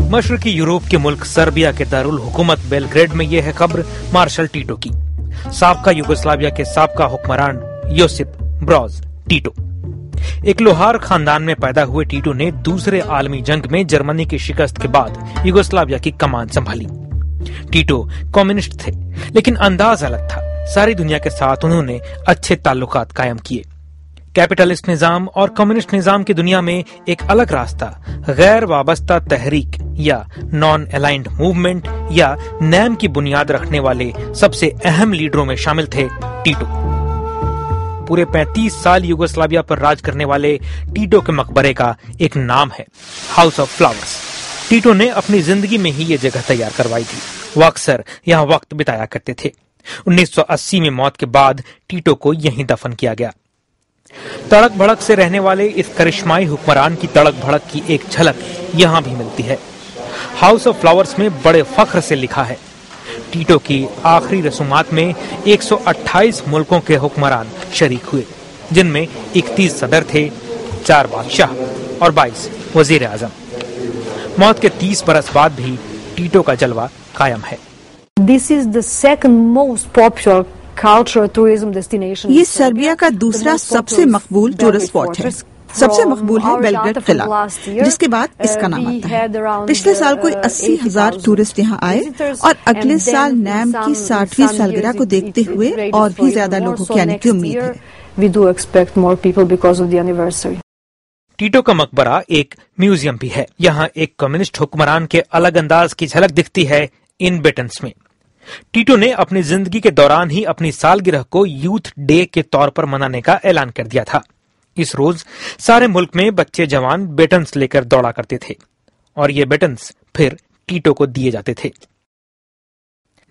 मशरकी Europe के मुल्क Serbia के दारुल हुकूमत बेलग्रेड में यह है खबर मार्शल टीटो की। साबका युगोस्लाविया के साबका हुक्मरान योसिप ब्रोज टीटो। एक लोहार खानदान में पैदा हुए टीटो ने दूसरे आलमी जंग में जर्मनी की शिकस्त के बाद युगोस्लाविया की कमान संभाली। टीटो कम्युनिस्ट थे, लेकिन अंदाज अलग था। सारी दुनिया के साथ उन्होंने अच्छे ताल्लुकात कायम किए। कैपिटलिस्ट निजाम और कम्युनिस्ट निजाम की दुनिया में एक अलग रास्ता गैर वाबस्ता तहरीक या नॉन अलाइंड मूवमेंट या नैम की बुनियाद रखने वाले सबसे अहम लीडरों में शामिल थे टीटो। पूरे 35 साल युगोस्लाविया पर राज करने वाले टीटो के मकबरे का एक नाम है हाउस ऑफ फ्लावर्स। टीटो ने अपनी जिंदगी में ही ये जगह तैयार करवाई थी। वो अक्सर यहाँ वक्त बिताया करते थे। 1980 में मौत के बाद टीटो को यहीं दफन किया गया। तड़क भड़क से रहने वाले इस करिश्माई हुक्मरान की तड़क भड़क की एक झलक यहाँ भी मिलती है। हाउस ऑफ फ्लावर्स में बड़े फख्र से लिखा है, टीटो की आखिरी रसूमात में 128 मुल्कों के हुक्मरान शरीक हुए, जिनमें 31 सदर थे, 4 बादशाह और 22 वजीर आजम। मौत के 30 बरस बाद भी टीटो का जलवा कायम है। This is the second most popular cultural tourism destination. ये सर्बिया का दूसरा सबसे मकबूल टूरिस्ट स्पॉट है। सबसे मकबूल है बेलग्रेड किला, जिसके बाद इसका नाम आता है। पिछले साल कोई 80,000 टूरिस्ट यहाँ आए और अगले साल नैम की 60वीं सालगिरह को देखते हुए और भी ज्यादा लोगों के आने की उम्मीद है। We do expect more people because of the anniversary. टीटो का मकबरा एक म्यूजियम भी है। यहाँ एक कम्युनिस्ट हुक्मरान के अलग अंदाज की झलक दिखती है इन बेटन्स में। टीटो ने अपनी जिंदगी के दौरान ही अपनी सालगिरह को यूथ डे के तौर पर मनाने का ऐलान कर दिया था। इस रोज सारे मुल्क में बच्चे जवान बेटन्स लेकर दौड़ा करते थे और ये बेटन्स फिर टीटो को दिए जाते थे।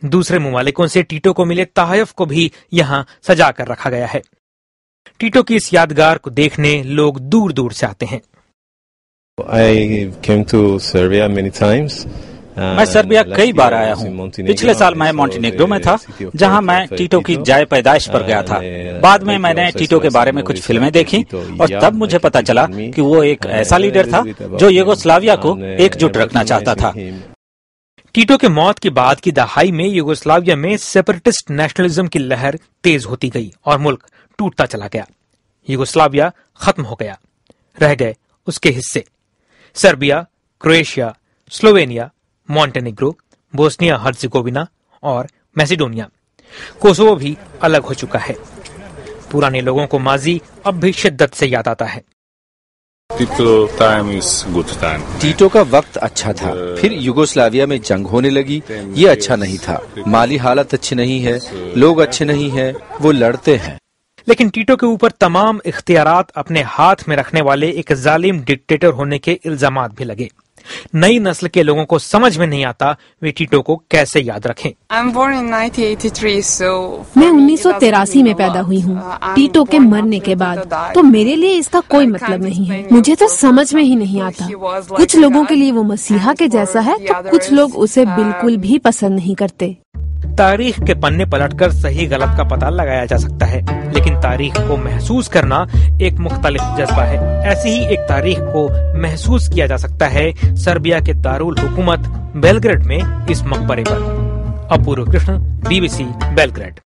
दूसरे ममालिकों से टीटो को मिले तहफ को भी यहाँ सजा कर रखा गया है। टीटो की इस यादगार को देखने लोग दूर दूर से आते हैं। I came to Serbia many times. मैं सर्बिया कई बार आया हूँ। पिछले साल मैं मॉन्टेनेग्रो में था, जहाँ मैं टीटो की जाए पैदाइश पर गया था। बाद में मैंने टीटो के बारे में कुछ फिल्में देखी और तब मुझे पता चला कि वो एक ऐसा लीडर था जो युगोस्लाविया को एकजुट रखना चाहता था। टीटो के मौत के बाद की दहाई में युगोस्लाविया में सेपरेटिस्ट नेशनलिज्म की लहर तेज होती गई और मुल्क टूटता चला गया। युगोस्लाविया खत्म हो गया, रह गए उसके हिस्से Serbia, Croatia, Slovenia, Montenegro, Bosnia Herzegovina और मैसेडोनिया। कोसोवो भी अलग हो चुका है। पुराने लोगों को माजी अब भी शिद्दत से याद आता है। टीटो का वक्त अच्छा था, फिर युगोस्लाविया में जंग होने लगी। ये अच्छा नहीं था। माली हालत अच्छी नहीं है, लोग अच्छे नहीं हैं, वो लड़ते हैं। लेकिन टीटो के ऊपर तमाम इख्तियारात अपने हाथ में रखने वाले एक जालिम डिक्टेटर होने के इल्जामात भी लगे। नई नस्ल के लोगों को समझ में नहीं आता वे टीटो को कैसे याद रखें। मैं 1983 में पैदा हुई हूँ, टीटो के मरने के बाद, तो मेरे लिए इसका कोई मतलब नहीं है। मुझे तो समझ में ही नहीं आता। कुछ लोगों के लिए वो मसीहा के जैसा है, तो कुछ लोग उसे बिल्कुल भी पसंद नहीं करते। तारीख के पन्ने पलटकर सही गलत का पता लगाया जा सकता है, लेकिन तारीख को महसूस करना एक मुख्तलिफ जज्बा है। ऐसी ही एक तारीख को महसूस किया जा सकता है सर्बिया के दारुल हुकूमत बेलग्रेड में इस मकबरे पर। अपूर्व कृष्ण, BBC बेलग्रेड।